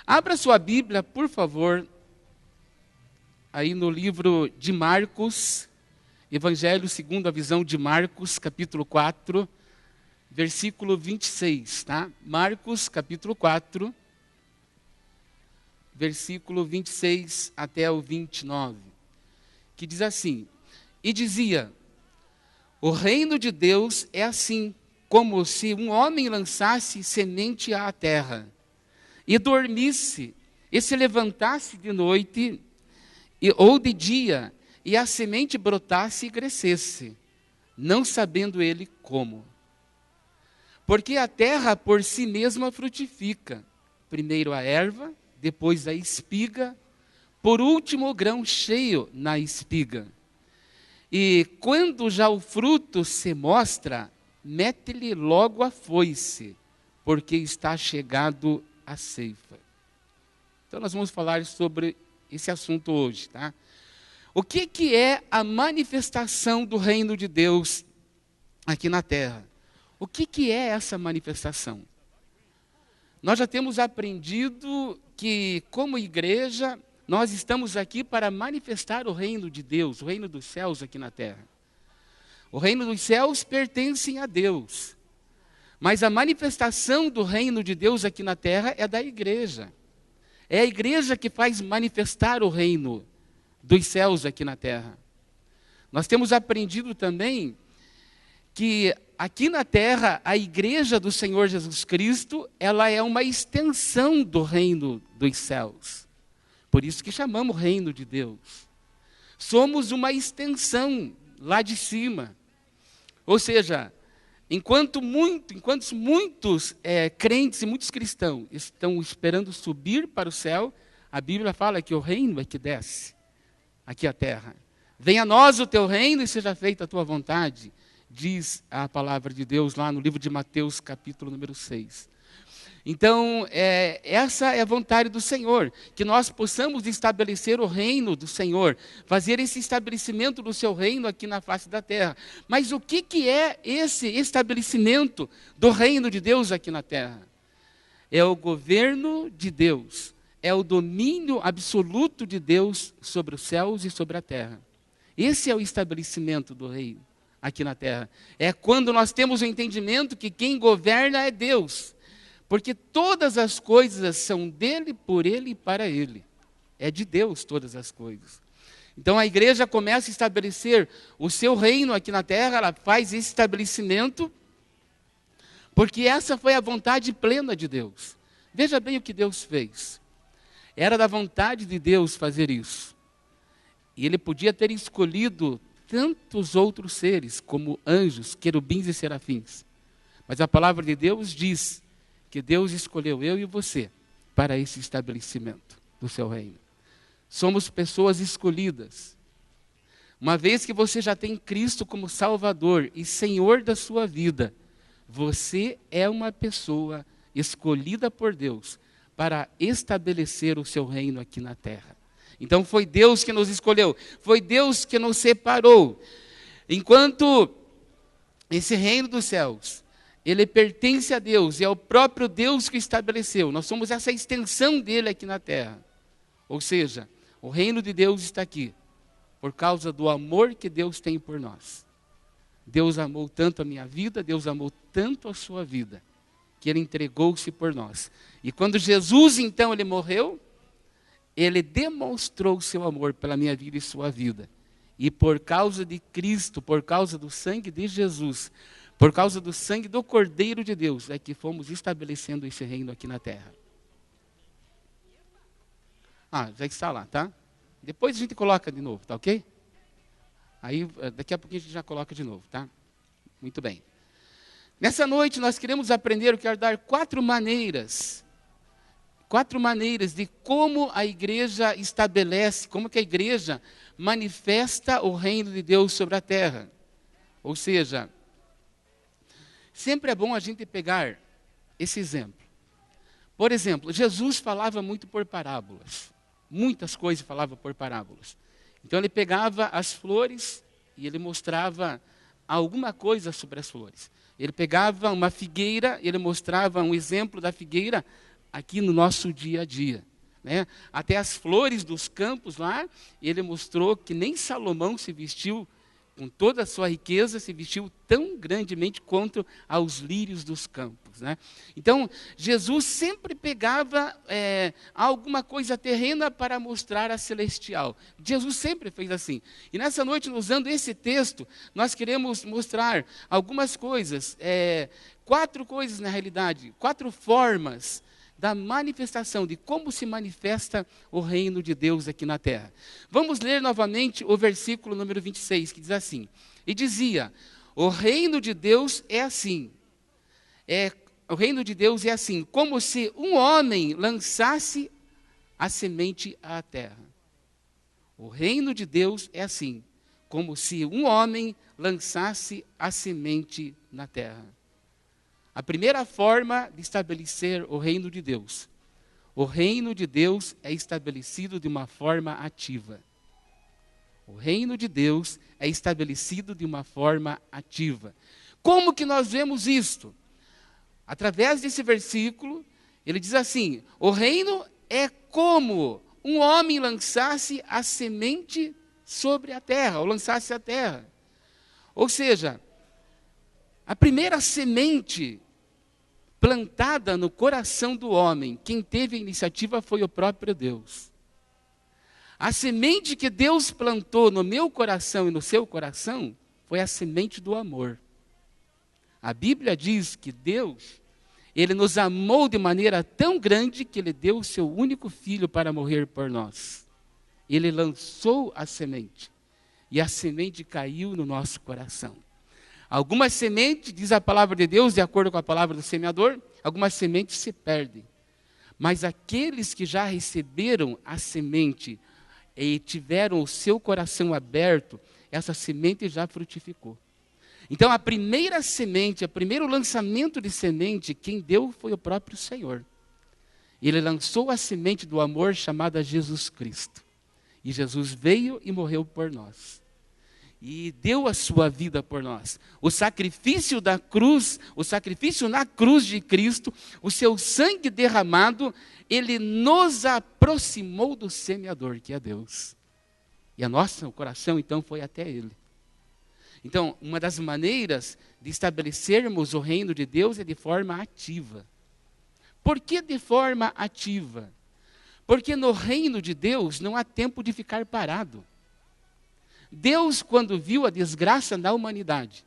Abra sua Bíblia, por favor, aí no livro de Marcos, Evangelho segundo a visão de Marcos, capítulo 4, versículo 26, tá? Marcos, capítulo 4, versículo 26 até o 29, que diz assim: E dizia, o reino de Deus é assim, como se um homem lançasse semente à terra, e dormisse, e se levantasse de noite, ou de dia, e a semente brotasse e crescesse, não sabendo ele como. Porque a terra por si mesma frutifica, primeiro a erva, depois a espiga, por último o grão cheio na espiga. E quando já o fruto se mostra, mete-lhe logo a foice, porque está chegado a ceifa. Então nós vamos falar sobre esse assunto hoje, tá? O que é a manifestação do reino de Deus aqui na terra? O que é essa manifestação? Nós já temos aprendido que, como igreja, nós estamos aqui para manifestar o reino de Deus, o reino dos céus aqui na terra. O reino dos céus pertence a Deus. Mas a manifestação do reino de Deus aqui na terra é da igreja. É a igreja que faz manifestar o reino dos céus aqui na terra. Nós temos aprendido também que aqui na terra a igreja do Senhor Jesus Cristo, ela é uma extensão do reino dos céus. Por isso que chamamos reino de Deus. Somos uma extensão lá de cima. Ou seja, enquanto muitos crentes e muitos cristãos estão esperando subir para o céu, a Bíblia fala que o reino é que desce aqui à terra. Venha a nós o teu reino e seja feita a tua vontade, diz a palavra de Deus lá no livro de Mateus, capítulo número 6. Então, essa é a vontade do Senhor, que nós possamos estabelecer o reino do Senhor, fazer esse estabelecimento do seu reino aqui na face da terra. Mas o que é esse estabelecimento do reino de Deus aqui na terra? É o governo de Deus, é o domínio absoluto de Deus sobre os céus e sobre a terra. Esse é o estabelecimento do reino aqui na terra. É quando nós temos o entendimento que quem governa é Deus. Porque todas as coisas são dele, por ele e para ele. É de Deus todas as coisas. Então a igreja começa a estabelecer o seu reino aqui na terra, ela faz esse estabelecimento, porque essa foi a vontade plena de Deus. Veja bem o que Deus fez. Era da vontade de Deus fazer isso. E ele podia ter escolhido tantos outros seres, como anjos, querubins e serafins. Mas a palavra de Deus diz que Deus escolheu eu e você para esse estabelecimento do seu reino. Somos pessoas escolhidas. Uma vez que você já tem Cristo como Salvador e Senhor da sua vida, você é uma pessoa escolhida por Deus para estabelecer o seu reino aqui na terra. Então foi Deus que nos escolheu, foi Deus que nos separou. Enquanto esse reino dos céus, ele pertence a Deus, e é o próprio Deus que estabeleceu. Nós somos essa extensão dele aqui na terra. Ou seja, o reino de Deus está aqui, por causa do amor que Deus tem por nós. Deus amou tanto a minha vida, Deus amou tanto a sua vida, que ele entregou-se por nós. E quando Jesus, então, ele morreu, ele demonstrou o seu amor pela minha vida e sua vida. E por causa de Cristo, por causa do sangue de Jesus, por causa do sangue do Cordeiro de Deus, é que fomos estabelecendo esse reino aqui na terra. Já está lá, tá? Depois a gente coloca de novo, tá ok? Aí, daqui a pouquinho a gente já coloca de novo, tá? Muito bem. Nessa noite nós queremos aprender, eu quero dar 4 maneiras de como a igreja estabelece, como que a igreja manifesta o reino de Deus sobre a terra. Ou seja, sempre é bom a gente pegar esse exemplo. Por exemplo, Jesus falava muito por parábolas. Muitas coisas falava por parábolas. Então ele pegava as flores e ele mostrava alguma coisa sobre as flores. Ele pegava uma figueira, ele mostrava um exemplo da figueira aqui no nosso dia a dia. Né? Até as flores dos campos lá, ele mostrou que nem Salomão se vestiu, com toda a sua riqueza, se vestiu tão grandemente quanto aos lírios dos campos. Né? Então, Jesus sempre pegava alguma coisa terrena para mostrar a celestial. Jesus sempre fez assim. E nessa noite, usando esse texto, nós queremos mostrar algumas coisas, 4 coisas na realidade, 4 formas da manifestação, de como se manifesta o reino de Deus aqui na terra. Vamos ler novamente o versículo número 26, que diz assim: e dizia, o reino de Deus é assim, o reino de Deus é assim, como se um homem lançasse a semente à terra. O reino de Deus é assim, como se um homem lançasse a semente na terra. A primeira forma de estabelecer o reino de Deus. O reino de Deus é estabelecido de uma forma ativa. O reino de Deus é estabelecido de uma forma ativa. Como que nós vemos isto? Através desse versículo, ele diz assim: o reino é como um homem lançasse a semente sobre a terra, ou lançasse a terra. Ou seja, a primeira semente plantada no coração do homem, quem teve a iniciativa foi o próprio Deus. A semente que Deus plantou no meu coração e no seu coração foi a semente do amor. A Bíblia diz que Deus, Ele nos amou de maneira tão grande que Ele deu o seu único filho para morrer por nós. Ele lançou a semente e a semente caiu no nosso coração. Algumas sementes, diz a palavra de Deus, de acordo com a palavra do semeador, algumas sementes se perdem. Mas aqueles que já receberam a semente e tiveram o seu coração aberto, essa semente já frutificou. Então a primeira semente, o primeiro lançamento de semente, quem deu foi o próprio Senhor. Ele lançou a semente do amor chamada Jesus Cristo. E Jesus veio e morreu por nós. E deu a sua vida por nós. O sacrifício da cruz, o sacrifício na cruz de Cristo, o seu sangue derramado, ele nos aproximou do semeador, que é Deus. E o coração então foi até ele. Então, uma das maneiras de estabelecermos o reino de Deus é de forma ativa. Por que de forma ativa? Porque no reino de Deus não há tempo de ficar parado. Deus, quando viu a desgraça na humanidade,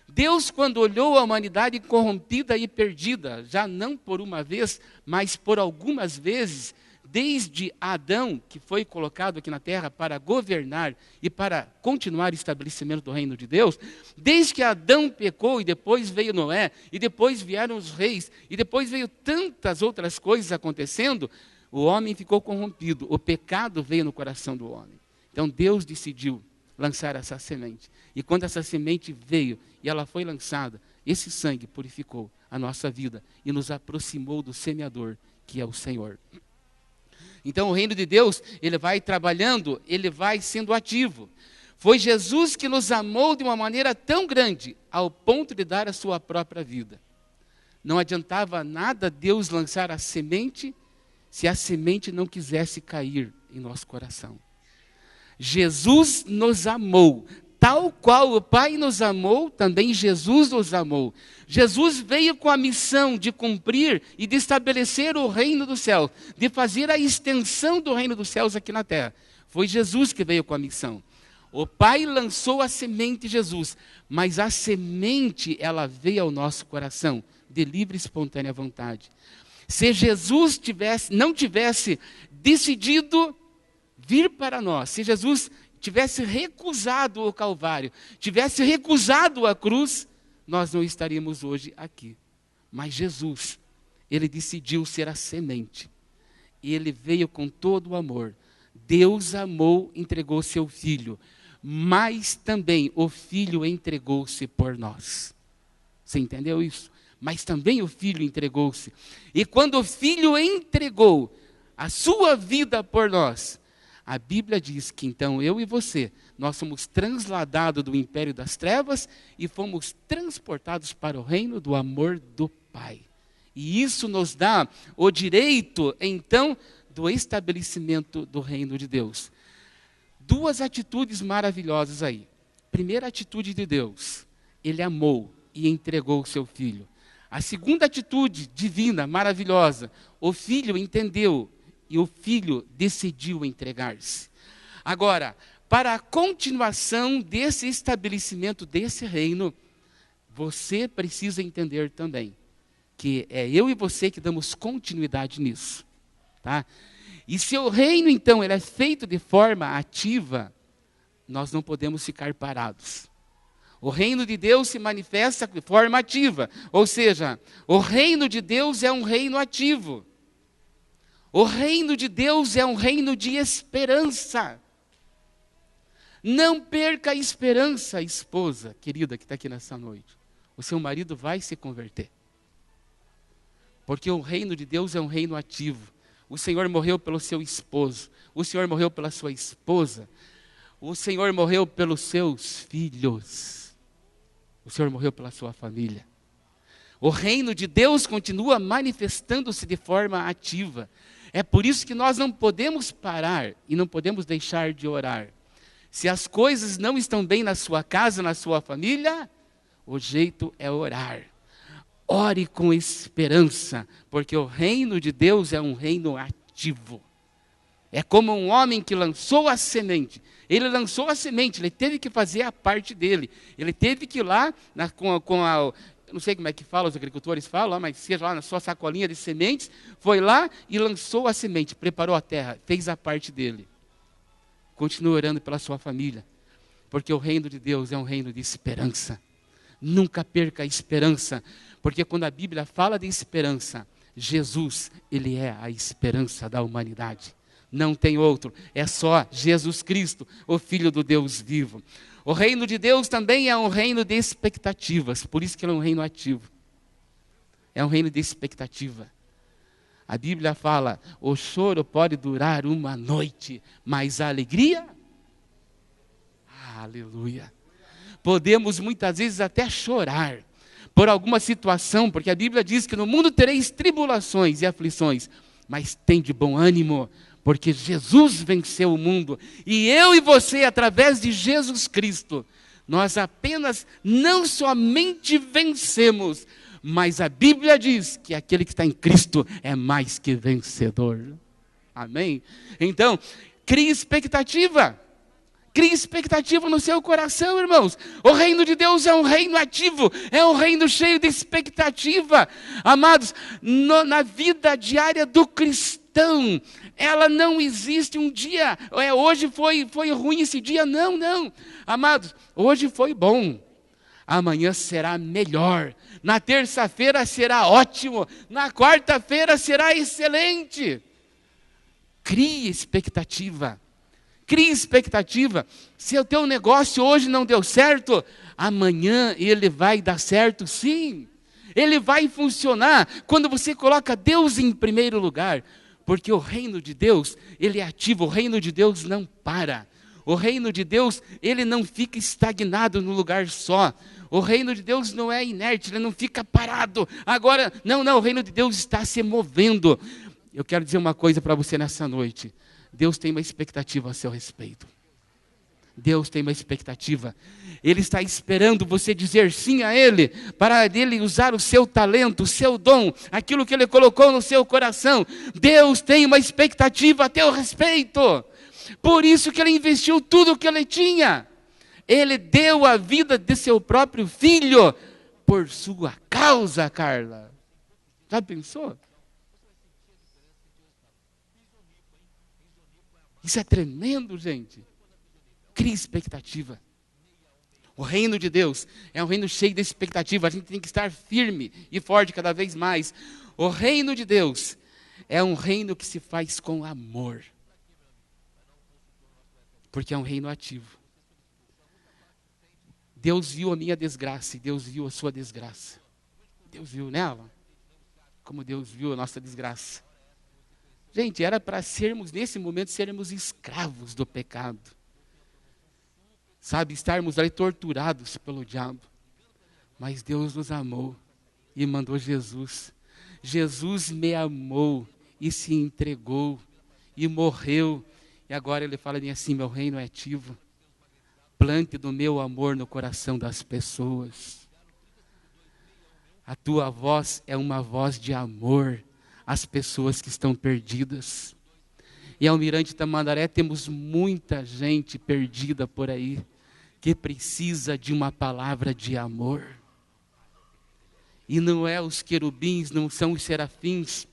Deus, quando olhou a humanidade corrompida e perdida, já não por uma vez, mas por algumas vezes, desde Adão, que foi colocado aqui na terra para governar e para continuar o estabelecimento do reino de Deus, desde que Adão pecou e depois veio Noé, e depois vieram os reis, e depois veio tantas outras coisas acontecendo, o homem ficou corrompido, o pecado veio no coração do homem. Então Deus decidiu lançar essa semente. E quando essa semente veio e ela foi lançada, esse sangue purificou a nossa vida e nos aproximou do semeador, que é o Senhor. Então o reino de Deus, ele vai trabalhando, ele vai sendo ativo. Foi Jesus que nos amou de uma maneira tão grande, ao ponto de dar a sua própria vida. Não adiantava nada Deus lançar a semente, se a semente não quisesse cair em nosso coração. Jesus nos amou, tal qual o Pai nos amou, também Jesus nos amou. Jesus veio com a missão de cumprir e de estabelecer o reino dos céus, de fazer a extensão do reino dos céus aqui na terra. Foi Jesus que veio com a missão. O Pai lançou a semente Jesus, mas a semente, ela veio ao nosso coração, de livre e espontânea vontade. Se Jesus não tivesse decidido vir para nós, se Jesus tivesse recusado o Calvário, tivesse recusado a cruz, nós não estaríamos hoje aqui. Mas Jesus, ele decidiu ser a semente. E ele veio com todo o amor. Deus amou, entregou seu Filho. Mas também o Filho entregou-se por nós. Você entendeu isso? Mas também o Filho entregou-se. E quando o Filho entregou a sua vida por nós, a Bíblia diz que então eu e você, nós somos transladados do império das trevas e fomos transportados para o reino do amor do Pai. E isso nos dá o direito, então, do estabelecimento do reino de Deus. Duas atitudes maravilhosas aí. Primeira atitude de Deus, ele amou e entregou o seu filho. A segunda atitude divina, maravilhosa, o filho entendeu e o filho decidiu entregar-se. Agora, para a continuação desse estabelecimento desse reino, você precisa entender também que é eu e você que damos continuidade nisso, tá? E se o reino, então, ele é feito de forma ativa, nós não podemos ficar parados. O reino de Deus se manifesta de forma ativa, ou seja, o reino de Deus é um reino ativo. O reino de Deus é um reino de esperança. Não perca a esperança, esposa querida que está aqui nessa noite. O seu marido vai se converter. Porque o reino de Deus é um reino ativo. O Senhor morreu pelo seu esposo. O Senhor morreu pela sua esposa. O Senhor morreu pelos seus filhos. O Senhor morreu pela sua família. O reino de Deus continua manifestando-se de forma ativa. É por isso que nós não podemos parar e não podemos deixar de orar. Se as coisas não estão bem na sua casa, na sua família, o jeito é orar. Ore com esperança, porque o reino de Deus é um reino ativo. É como um homem que lançou a semente. Ele lançou a semente, ele teve que fazer a parte dele. Ele teve que ir lá, eu não sei como é que fala, os agricultores falam, mas seja lá na sua sacolinha de sementes, foi lá e lançou a semente, preparou a terra, fez a parte dele. Continue orando pela sua família, porque o reino de Deus é um reino de esperança. Nunca perca a esperança, porque quando a Bíblia fala de esperança, Jesus, ele é a esperança da humanidade. Não tem outro, é só Jesus Cristo, o Filho do Deus vivo. O reino de Deus também é um reino de expectativas, por isso que ele é um reino ativo. É um reino de expectativa. A Bíblia fala, o choro pode durar uma noite, mas a alegria, aleluia. Podemos muitas vezes até chorar por alguma situação, porque a Bíblia diz que no mundo tereis tribulações e aflições, mas tem de bom ânimo, porque Jesus venceu o mundo, e eu e você, através de Jesus Cristo, nós apenas não somente vencemos, mas a Bíblia diz que aquele que está em Cristo é mais que vencedor. Amém? Então, crie expectativa. Crie expectativa no seu coração, irmãos. O reino de Deus é um reino ativo, é um reino cheio de expectativa. Amados, na vida diária do cristão, ela não existe um dia, hoje foi ruim esse dia, não. Amados, hoje foi bom, amanhã será melhor, na terça-feira será ótimo, na quarta-feira será excelente. Crie expectativa. Crie expectativa. Se o teu negócio hoje não deu certo, amanhã ele vai dar certo, sim. Ele vai funcionar quando você coloca Deus em primeiro lugar. Porque o reino de Deus, ele é ativo, o reino de Deus não para. O reino de Deus, ele não fica estagnado no lugar só. O reino de Deus não é inerte, ele não fica parado. Agora, não, o reino de Deus está se movendo. Eu quero dizer uma coisa para você nessa noite. Deus tem uma expectativa a seu respeito. Deus tem uma expectativa. Ele está esperando você dizer sim a Ele, para Ele usar o seu talento, o seu dom, aquilo que Ele colocou no seu coração. Deus tem uma expectativa a teu respeito. Por isso que Ele investiu tudo o que Ele tinha. Ele deu a vida de seu próprio filho por sua causa, Carla. Já pensou? Isso é tremendo, gente. Crie expectativa. O reino de Deus é um reino cheio de expectativa. A gente tem que estar firme e forte cada vez mais. O reino de Deus é um reino que se faz com amor. Porque é um reino ativo. Deus viu a minha desgraça e Deus viu a sua desgraça. Deus viu nela, como Deus viu a nossa desgraça. Gente, era para sermos, nesse momento, sermos escravos do pecado. Sabe, estarmos ali torturados pelo diabo. Mas Deus nos amou e mandou Jesus. Jesus me amou e se entregou e morreu. E agora ele fala assim, meu reino é ativo. Plante do meu amor no coração das pessoas. A tua voz é uma voz de amor às pessoas que estão perdidas. E Almirante Tamandaré temos muita gente perdida por aí, que precisa de uma palavra de amor. E não é os querubins, não são os serafins,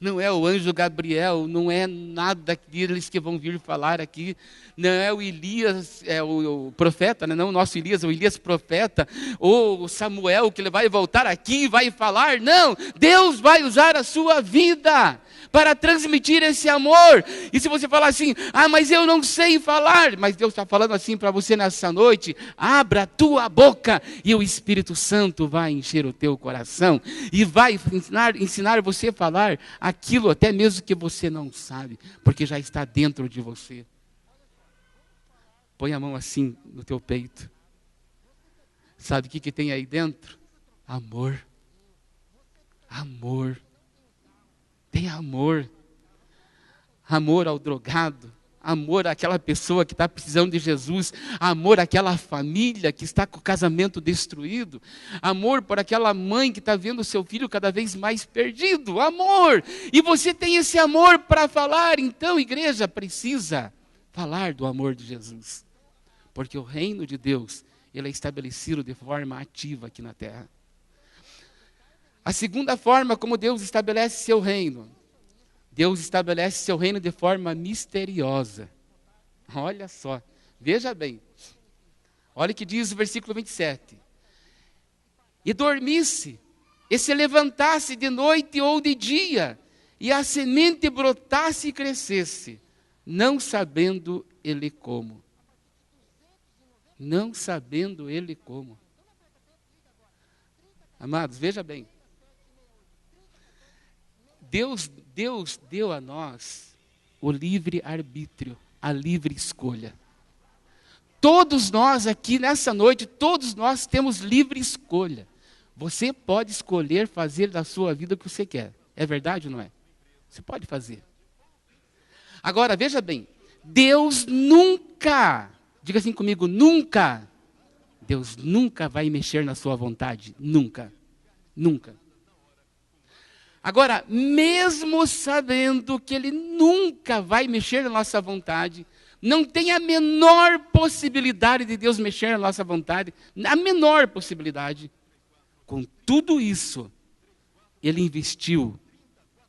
não é o anjo Gabriel, não é nada deles que vão vir falar aqui, não é o Elias, é o profeta, né? Não o nosso Elias, o Elias profeta, ou o Samuel que ele vai voltar aqui e vai falar, não, Deus vai usar a sua vida para transmitir esse amor. E se você falar assim, mas eu não sei falar, mas Deus está falando assim para você nessa noite, abra a tua boca e o Espírito Santo vai encher o teu coração e vai ensinar você a falar aquilo até mesmo que você não sabe, porque já está dentro de você. Põe a mão assim no teu peito. Sabe o que tem aí dentro? Amor. Amor. Tem amor. Amor ao drogado. Amor àquela pessoa que está precisando de Jesus. Amor àquela família que está com o casamento destruído. Amor por aquela mãe que está vendo o seu filho cada vez mais perdido. Amor! E você tem esse amor para falar. Então, igreja, precisa falar do amor de Jesus. Porque o reino de Deus, ele é estabelecido de forma ativa aqui na terra. A segunda forma como Deus estabelece seu reino. Deus estabelece seu reino de forma misteriosa. Olha só, veja bem. Olha o que diz o versículo 27. E dormisse, e se levantasse de noite ou de dia, e a semente brotasse e crescesse, não sabendo ele como. Não sabendo ele como. Amados, veja bem. Deus deu a nós o livre arbítrio, a livre escolha. Todos nós aqui nessa noite, todos nós temos livre escolha. Você pode escolher fazer da sua vida o que você quer. É verdade ou não é? Você pode fazer. Agora, veja bem, Deus nunca, diga assim comigo, nunca, Deus nunca vai mexer na sua vontade. Nunca. Nunca. Agora, mesmo sabendo que Ele nunca vai mexer na nossa vontade, não tem a menor possibilidade de Deus mexer na nossa vontade, a menor possibilidade. Com tudo isso, Ele investiu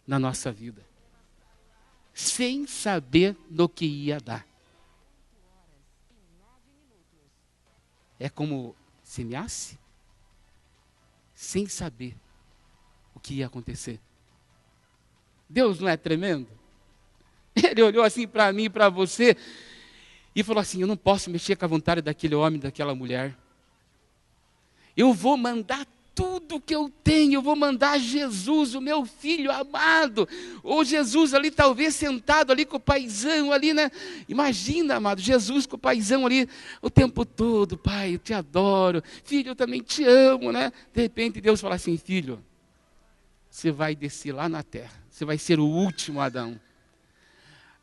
na nossa vida, sem saber no que ia dar. É como semeasse, sem saber o que ia acontecer. Deus não é tremendo? Ele olhou assim para mim e para você e falou assim, eu não posso mexer com a vontade daquele homem, daquela mulher. Eu vou mandar tudo que eu tenho, eu vou mandar Jesus, o meu filho amado, ou Jesus ali talvez sentado ali com o paizão ali, né? Imagina, amado, Jesus com o paizão ali o tempo todo, pai, eu te adoro, filho, eu também te amo, né? De repente Deus fala assim, filho, você vai descer lá na terra, você vai ser o último Adão.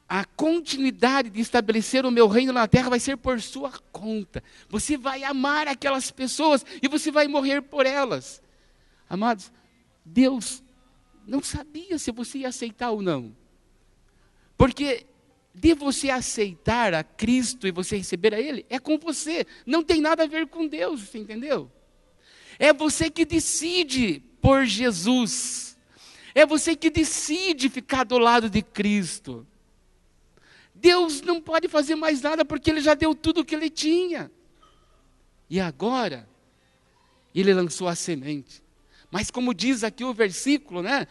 A continuidade de estabelecer o meu reino na terra vai ser por sua conta. Você vai amar aquelas pessoas e você vai morrer por elas. Amados, Deus não sabia se você ia aceitar ou não. Porque de você aceitar a Cristo e você receber a Ele, é com você. Não tem nada a ver com Deus, você entendeu? É você que decide por Jesus. É você que decide ficar do lado de Cristo. Deus não pode fazer mais nada porque Ele já deu tudo o que Ele tinha. E agora, Ele lançou a semente. Mas como diz aqui o versículo, né?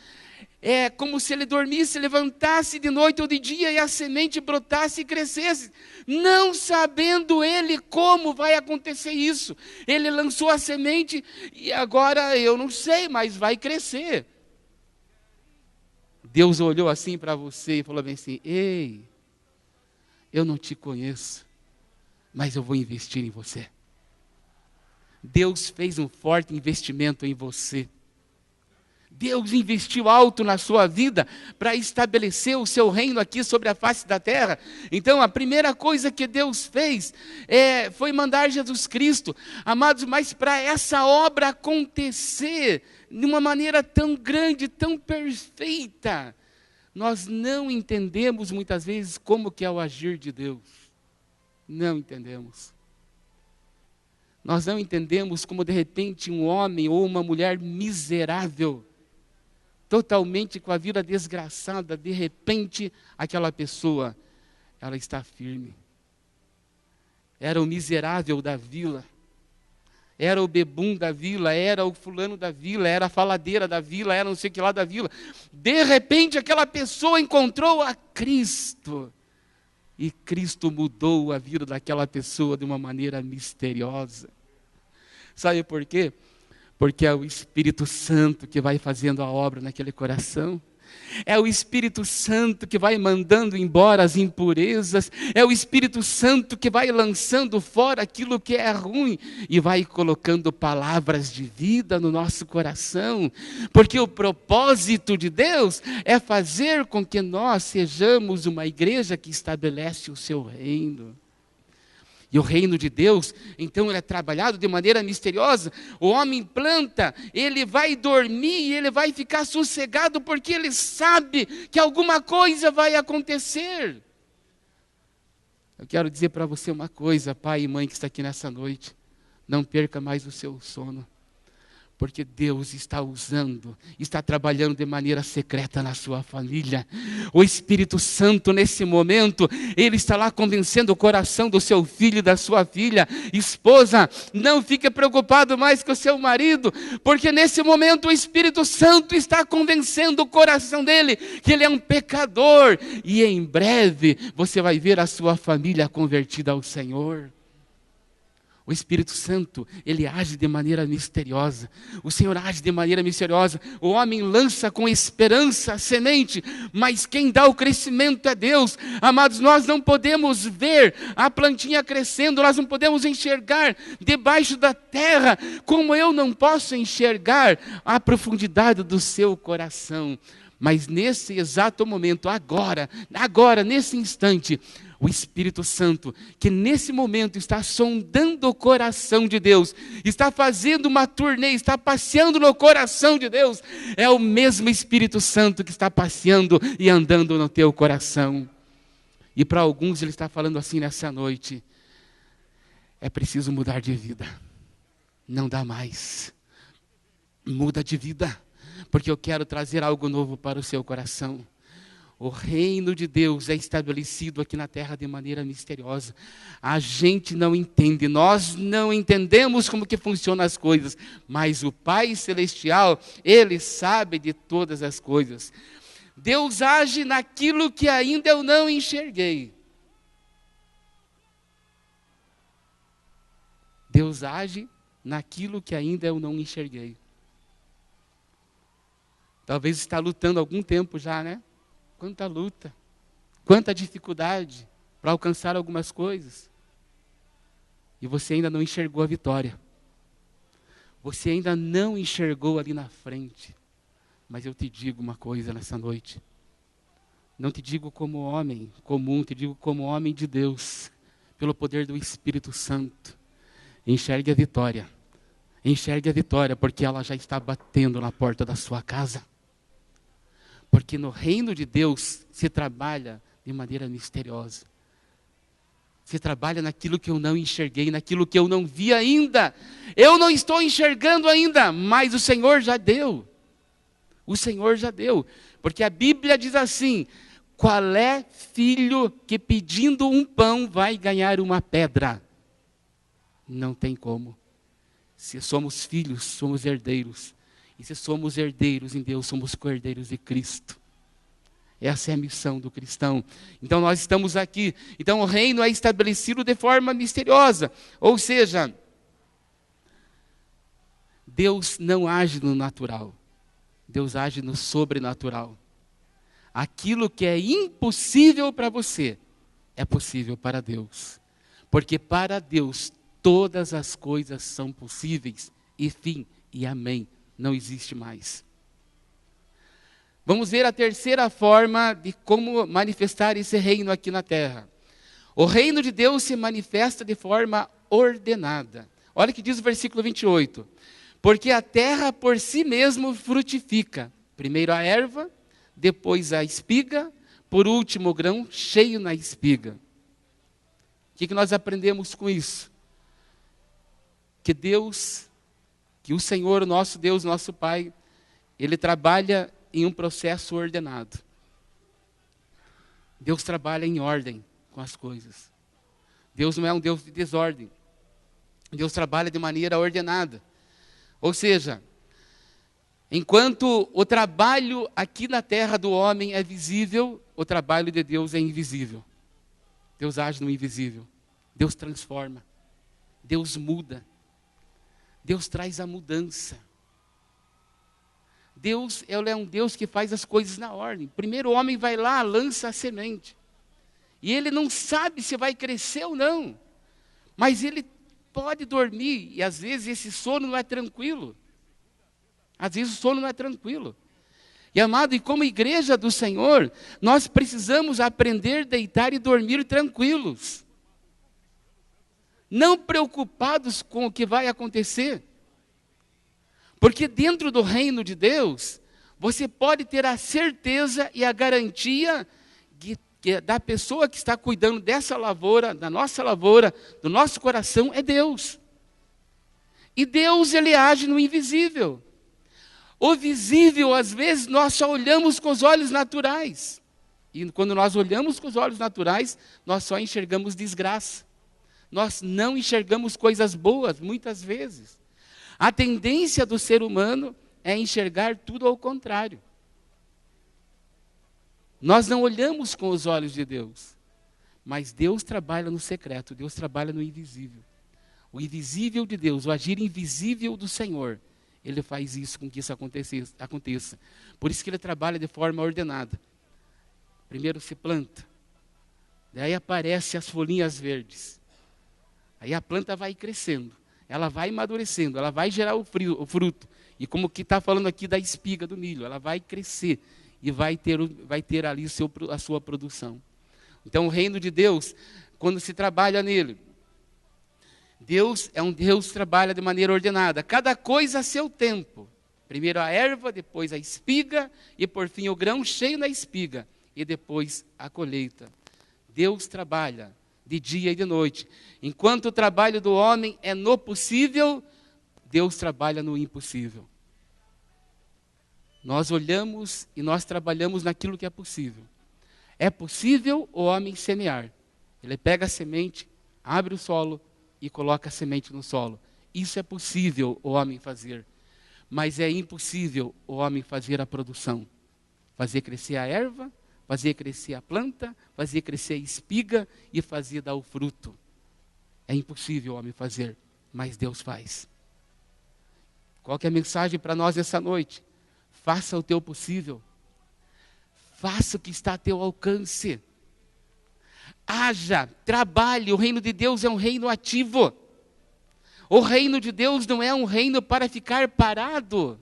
É como se Ele dormisse, levantasse de noite ou de dia e a semente brotasse e crescesse. Não sabendo Ele como vai acontecer isso. Ele lançou a semente e agora eu não sei, mas vai crescer. Deus olhou assim para você e falou bem assim, ei, eu não te conheço, mas eu vou investir em você. Deus fez um forte investimento em você. Deus investiu alto na sua vida para estabelecer o seu reino aqui sobre a face da terra. Então, a primeira coisa que Deus fez foi mandar Jesus Cristo. Amados, mas para essa obra acontecer de uma maneira tão grande, tão perfeita, nós não entendemos muitas vezes como que é o agir de Deus. Não entendemos. Nós não entendemos como de repente um homem ou uma mulher miserável, totalmente com a vida desgraçada, de repente aquela pessoa, ela está firme. Era o miserável da vila, era o bebum da vila, era o fulano da vila, era a faladeira da vila, era não sei o que lá da vila. De repente aquela pessoa encontrou a Cristo. E Cristo mudou a vida daquela pessoa de uma maneira misteriosa. Sabe por quê? Porque é o Espírito Santo que vai fazendo a obra naquele coração. É o Espírito Santo que vai mandando embora as impurezas. É o Espírito Santo que vai lançando fora aquilo que é ruim e vai colocando palavras de vida no nosso coração. Porque o propósito de Deus é fazer com que nós sejamos uma igreja que estabelece o seu reino. E o reino de Deus, então, ele é trabalhado de maneira misteriosa. O homem planta, ele vai dormir e ele vai ficar sossegado porque ele sabe que alguma coisa vai acontecer. Eu quero dizer para você uma coisa, pai e mãe que está aqui nessa noite. Não perca mais o seu sono. Porque Deus está usando, está trabalhando de maneira secreta na sua família. O Espírito Santo, nesse momento, Ele está lá convencendo o coração do seu filho e da sua filha. Esposa, não fique preocupado mais com o seu marido, porque nesse momento o Espírito Santo está convencendo o coração dele que ele é um pecador. E em breve você vai ver a sua família convertida ao Senhor. O Espírito Santo, ele age de maneira misteriosa. O Senhor age de maneira misteriosa. O homem lança com esperança a semente, mas quem dá o crescimento é Deus. Amados, nós não podemos ver a plantinha crescendo, nós não podemos enxergar debaixo da terra, como eu não posso enxergar a profundidade do seu coração. Mas nesse exato momento, agora, nesse instante, o Espírito Santo, que nesse momento está sondando o coração de Deus, está fazendo uma turnê, está passeando no coração de Deus, é o mesmo Espírito Santo que está passeando e andando no teu coração. E para alguns ele está falando assim nessa noite: é preciso mudar de vida, não dá mais, muda de vida, porque eu quero trazer algo novo para o seu coração. O reino de Deus é estabelecido aqui na terra de maneira misteriosa. A gente não entende, nós não entendemos como que funcionam as coisas, mas o Pai Celestial, Ele sabe de todas as coisas. Deus age naquilo que ainda eu não enxerguei. Deus age naquilo que ainda eu não enxerguei. Talvez você está lutando há algum tempo já, né? Quanta luta, quanta dificuldade para alcançar algumas coisas. E você ainda não enxergou a vitória. Você ainda não enxergou ali na frente. Mas eu te digo uma coisa nessa noite. Não te digo como homem comum, te digo como homem de Deus, pelo poder do Espírito Santo. Enxergue a vitória. Enxergue a vitória, porque ela já está batendo na porta da sua casa. Porque no reino de Deus se trabalha de maneira misteriosa. Se trabalha naquilo que eu não enxerguei, naquilo que eu não vi ainda. Eu não estou enxergando ainda, mas o Senhor já deu. O Senhor já deu. Porque a Bíblia diz assim: qual é filho que pedindo um pão vai ganhar uma pedra? Não tem como. Se somos filhos, somos herdeiros. E se somos herdeiros em Deus, somos co-herdeiros de Cristo. Essa é a missão do cristão. Então nós estamos aqui. Então o reino é estabelecido de forma misteriosa. Ou seja, Deus não age no natural. Deus age no sobrenatural. Aquilo que é impossível para você, é possível para Deus. Porque para Deus, todas as coisas são possíveis. E fim, e amém. Não existe mais. Vamos ver a terceira forma de como manifestar esse reino aqui na terra. O reino de Deus se manifesta de forma ordenada. Olha o que diz o versículo 28. Porque a terra por si mesmo frutifica. Primeiro a erva, depois a espiga, por último o grão cheio na espiga. O que nós aprendemos com isso? Que Deus, que o Senhor, nosso Deus, nosso Pai, Ele trabalha em um processo ordenado. Deus trabalha em ordem com as coisas. Deus não é um Deus de desordem. Deus trabalha de maneira ordenada. Ou seja, enquanto o trabalho aqui na terra do homem é visível, o trabalho de Deus é invisível. Deus age no invisível. Deus transforma. Deus muda. Deus traz a mudança. Deus é um Deus que faz as coisas na ordem. Primeiro o homem vai lá, lança a semente. E ele não sabe se vai crescer ou não. Mas ele pode dormir. E às vezes esse sono não é tranquilo. Às vezes o sono não é tranquilo. E amado, e como igreja do Senhor, nós precisamos aprender a deitar e dormir tranquilos. Não preocupados com o que vai acontecer. Porque dentro do reino de Deus, você pode ter a certeza e a garantia que da pessoa que está cuidando dessa lavoura, da nossa lavoura, do nosso coração, é Deus. E Deus, Ele age no invisível. O visível, às vezes, nós só olhamos com os olhos naturais. E quando nós olhamos com os olhos naturais, nós só enxergamos desgraça. Nós não enxergamos coisas boas, muitas vezes. A tendência do ser humano é enxergar tudo ao contrário. Nós não olhamos com os olhos de Deus, mas Deus trabalha no secreto, Deus trabalha no invisível. O invisível de Deus, o agir invisível do Senhor, Ele faz isso com que isso aconteça. Por isso que Ele trabalha de forma ordenada. Primeiro se planta, daí aparecem as folhinhas verdes. Aí a planta vai crescendo, ela vai amadurecendo, ela vai gerar o fruto. E como que está falando aqui da espiga do milho, ela vai crescer e vai ter ali a sua produção. Então o reino de Deus, quando se trabalha nele, Deus é um Deus que trabalha de maneira ordenada. Cada coisa a seu tempo. Primeiro a erva, depois a espiga e por fim o grão cheio na espiga. E depois a colheita. Deus trabalha de dia e de noite. Enquanto o trabalho do homem é no possível, Deus trabalha no impossível. Nós olhamos e nós trabalhamos naquilo que é possível. É possível o homem semear. Ele pega a semente, abre o solo e coloca a semente no solo. Isso é possível o homem fazer. Mas é impossível o homem fazer a produção. Fazer crescer a erva, fazer crescer a planta, fazer crescer a espiga e fazer dar o fruto. É impossível o homem fazer, mas Deus faz. Qual que é a mensagem para nós essa noite? Faça o teu possível. Faça o que está a teu alcance. Haja, trabalhe. O reino de Deus é um reino ativo. O reino de Deus não é um reino para ficar parado.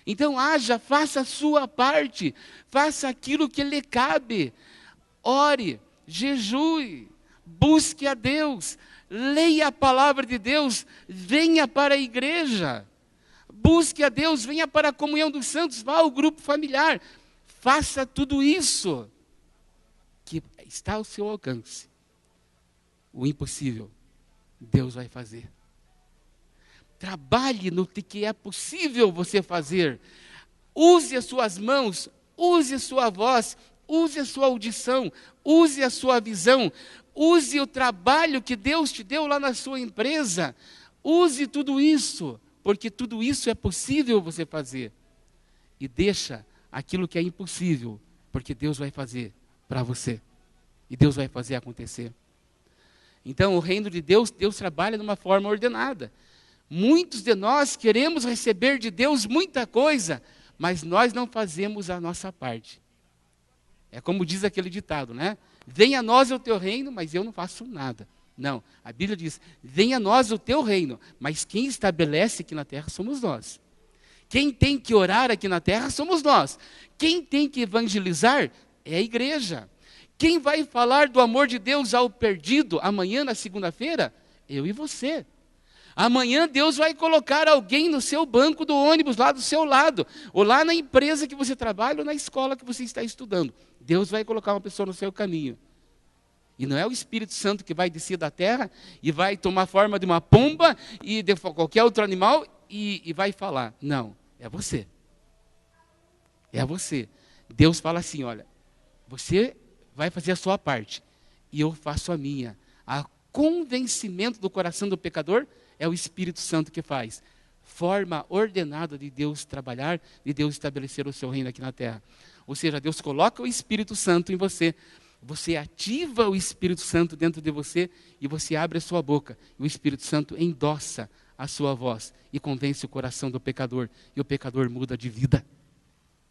Então haja, faça a sua parte. Faça aquilo que lhe cabe. Ore, jejue, busque a Deus. Leia a palavra de Deus. Venha para a igreja. Busque a Deus, venha para a comunhão dos santos, vá ao grupo familiar. Faça tudo isso que está ao seu alcance. O impossível, Deus vai fazer. Trabalhe no que é possível você fazer. Use as suas mãos, use a sua voz, use a sua audição, use a sua visão, use o trabalho que Deus te deu lá na sua empresa. Use tudo isso. Porque tudo isso é possível você fazer. E deixa aquilo que é impossível, porque Deus vai fazer para você. E Deus vai fazer acontecer. Então, o reino de Deus, Deus trabalha de uma forma ordenada. Muitos de nós queremos receber de Deus muita coisa, mas nós não fazemos a nossa parte. É como diz aquele ditado, né? Venha a nós o teu reino, mas eu não faço nada. Não, a Bíblia diz, venha a nós o teu reino, mas quem estabelece aqui na terra somos nós. Quem tem que orar aqui na terra somos nós. Quem tem que evangelizar é a igreja. Quem vai falar do amor de Deus ao perdido amanhã, na segunda-feira? Eu e você. Amanhã Deus vai colocar alguém no seu banco do ônibus, lá do seu lado, ou lá na empresa que você trabalha, ou na escola que você está estudando. Deus vai colocar uma pessoa no seu caminho. E não é o Espírito Santo que vai descer da terra e vai tomar forma de uma pomba e de qualquer outro animal e vai falar. Não, é você. É você. Deus fala assim, olha, você vai fazer a sua parte e eu faço a minha. A convencimento do coração do pecador é o Espírito Santo que faz. Forma ordenada de Deus trabalhar, de Deus estabelecer o seu reino aqui na terra. Ou seja, Deus coloca o Espírito Santo em você. Você ativa o Espírito Santo dentro de você e você abre a sua boca. E o Espírito Santo endossa a sua voz e convence o coração do pecador. E o pecador muda de vida.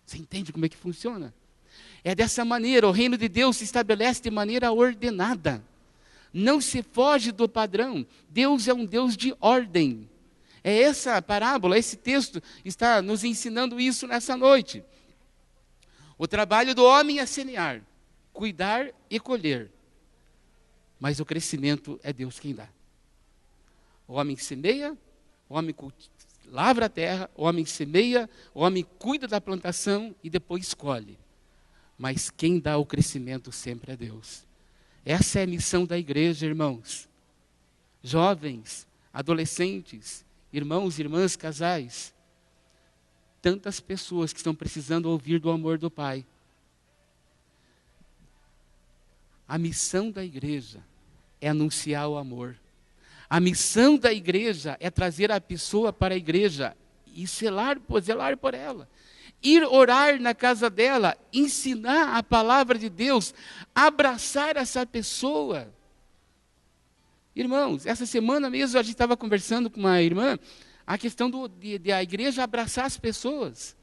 Você entende como é que funciona? É dessa maneira, o reino de Deus se estabelece de maneira ordenada. Não se foge do padrão. Deus é um Deus de ordem. É essa parábola, esse texto está nos ensinando isso nessa noite. O trabalho do homem é semear, cuidar e colher. Mas o crescimento é Deus quem dá. O homem semeia, o homem lavra a terra, o homem semeia, o homem cuida da plantação e depois colhe. Mas quem dá o crescimento sempre é Deus. Essa é a missão da igreja, irmãos. Jovens, adolescentes, irmãos, irmãs, casais. Tantas pessoas que estão precisando ouvir do amor do Pai. A missão da igreja é anunciar o amor. A missão da igreja é trazer a pessoa para a igreja e zelar por ela. Ir orar na casa dela, ensinar a palavra de Deus, abraçar essa pessoa. Irmãos, essa semana mesmo a gente estava conversando com uma irmã, a questão de a igreja abraçar as pessoas.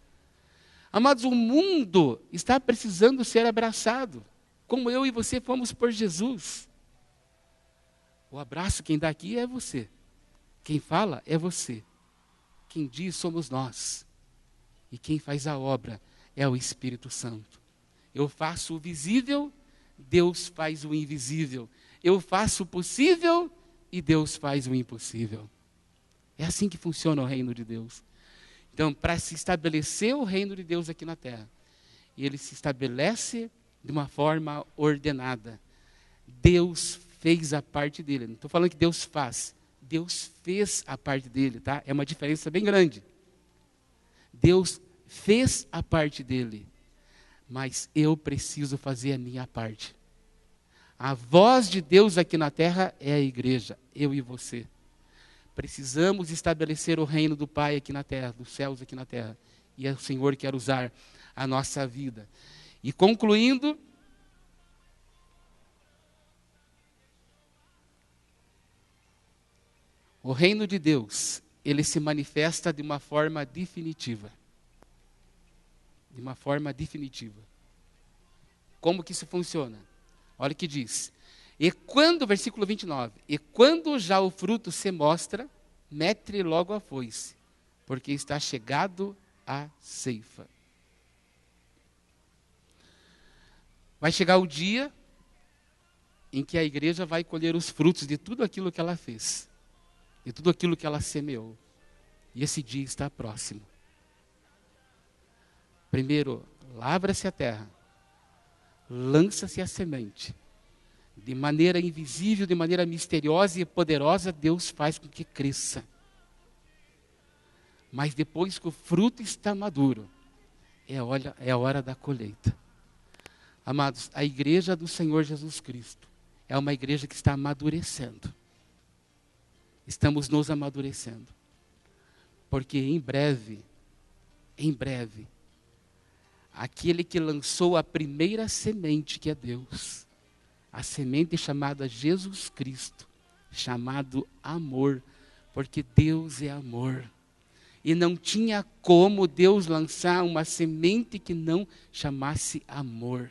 Amados, o mundo está precisando ser abraçado, como eu e você fomos por Jesus. O abraço quem dá aqui é você. Quem fala é você. Quem diz somos nós. E quem faz a obra é o Espírito Santo. Eu faço o visível, Deus faz o invisível. Eu faço o possível e Deus faz o impossível. É assim que funciona o reino de Deus. Então, para se estabelecer o reino de Deus aqui na terra, ele se estabelece de uma forma ordenada. Deus fez a parte dele. Não estou falando que Deus faz. Deus fez a parte dele, tá? É uma diferença bem grande. Deus fez a parte dele, mas eu preciso fazer a minha parte. A voz de Deus aqui na terra é a igreja, eu e você. Precisamos estabelecer o reino do Pai aqui na terra, dos céus aqui na terra. E o Senhor quer usar a nossa vida. E concluindo, o reino de Deus, ele se manifesta de uma forma definitiva. De uma forma definitiva. Como que isso funciona? Olha o que diz. E quando, versículo 29, e quando já o fruto se mostra, mete logo a foice, porque está chegado a ceifa. Vai chegar o dia em que a igreja vai colher os frutos de tudo aquilo que ela fez, de tudo aquilo que ela semeou. E esse dia está próximo. Primeiro, lavra-se a terra, lança-se a semente. De maneira invisível, de maneira misteriosa e poderosa, Deus faz com que cresça. Mas depois que o fruto está maduro, é a hora da colheita. Amados, a igreja do Senhor Jesus Cristo é uma igreja que está amadurecendo. Estamos nos amadurecendo. Porque em breve, aquele que lançou a primeira semente, que é Deus, a semente chamada Jesus Cristo, chamado amor, porque Deus é amor. E não tinha como Deus lançar uma semente que não chamasse amor.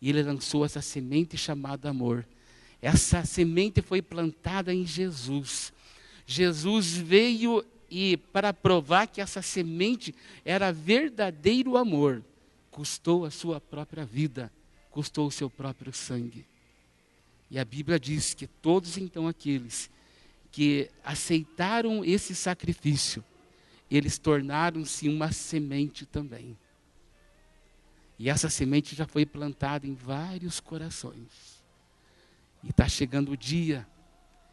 E Ele lançou essa semente chamada amor. Essa semente foi plantada em Jesus. Jesus veio e para provar que essa semente era verdadeiro amor, custou a sua própria vida, custou o seu próprio sangue. E a Bíblia diz que todos então aqueles que aceitaram esse sacrifício, eles tornaram-se uma semente também. E essa semente já foi plantada em vários corações. E está chegando o dia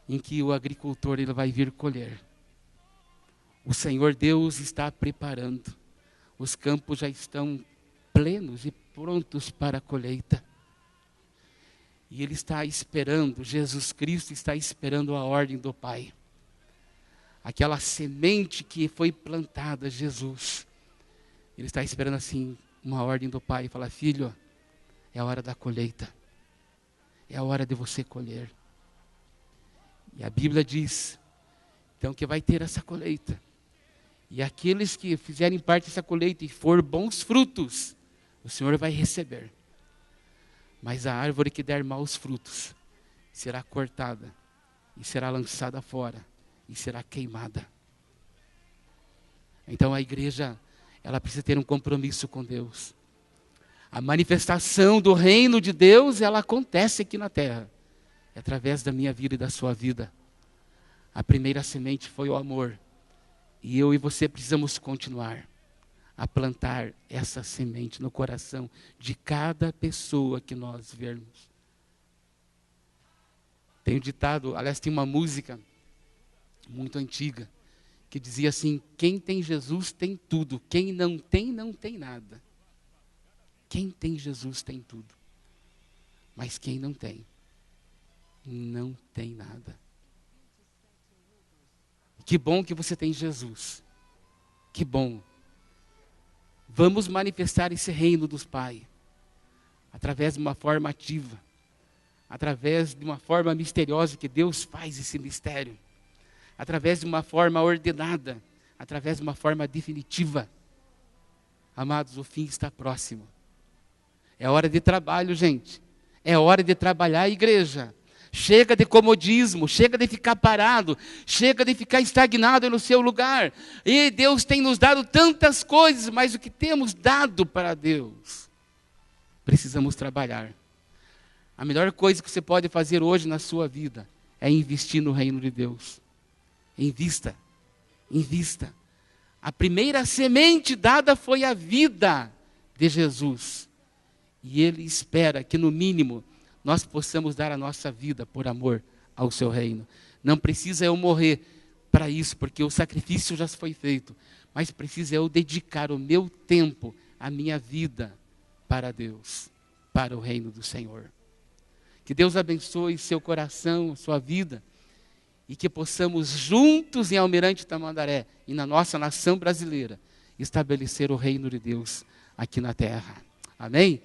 em que o agricultor ele vai vir colher. O Senhor Deus está preparando. Os campos já estão plenos e prontos para a colheita. E Ele está esperando, Jesus Cristo está esperando a ordem do Pai. Aquela semente que foi plantada, Jesus. Ele está esperando assim, uma ordem do Pai. E fala, filho, é a hora da colheita. É a hora de você colher. E a Bíblia diz, então, que vai ter essa colheita. E aqueles que fizerem parte dessa colheita e for bons frutos, o Senhor vai receber. Mas a árvore que der maus frutos será cortada e será lançada fora e será queimada. Então a igreja, ela precisa ter um compromisso com Deus. A manifestação do reino de Deus, ela acontece aqui na terra, através da minha vida e da sua vida. A primeira semente foi o amor. E eu e você precisamos continuar a plantar essa semente no coração de cada pessoa que nós vermos. Tem um ditado, aliás, tem uma música muito antiga, que dizia assim, quem tem Jesus tem tudo, quem não tem, não tem nada. Quem tem Jesus tem tudo, mas quem não tem, não tem nada. Que bom que você tem Jesus, que bom. Vamos manifestar esse reino dos Pai, através de uma forma ativa, através de uma forma misteriosa que Deus faz esse mistério, através de uma forma ordenada, através de uma forma definitiva. Amados, o fim está próximo. É hora de trabalho, gente. É hora de trabalhar a igreja. Chega de comodismo, chega de ficar parado, chega de ficar estagnado no seu lugar. E Deus tem nos dado tantas coisas, mas o que temos dado para Deus, precisamos trabalhar. A melhor coisa que você pode fazer hoje na sua vida é investir no reino de Deus. Invista, invista. A primeira semente dada foi a vida de Jesus. E Ele espera que no mínimo nós possamos dar a nossa vida por amor ao seu reino. Não precisa eu morrer para isso, porque o sacrifício já foi feito. Mas precisa eu dedicar o meu tempo, a minha vida para Deus, para o reino do Senhor. Que Deus abençoe seu coração, sua vida, e que possamos juntos em Almirante Tamandaré e na nossa nação brasileira estabelecer o reino de Deus aqui na terra. Amém?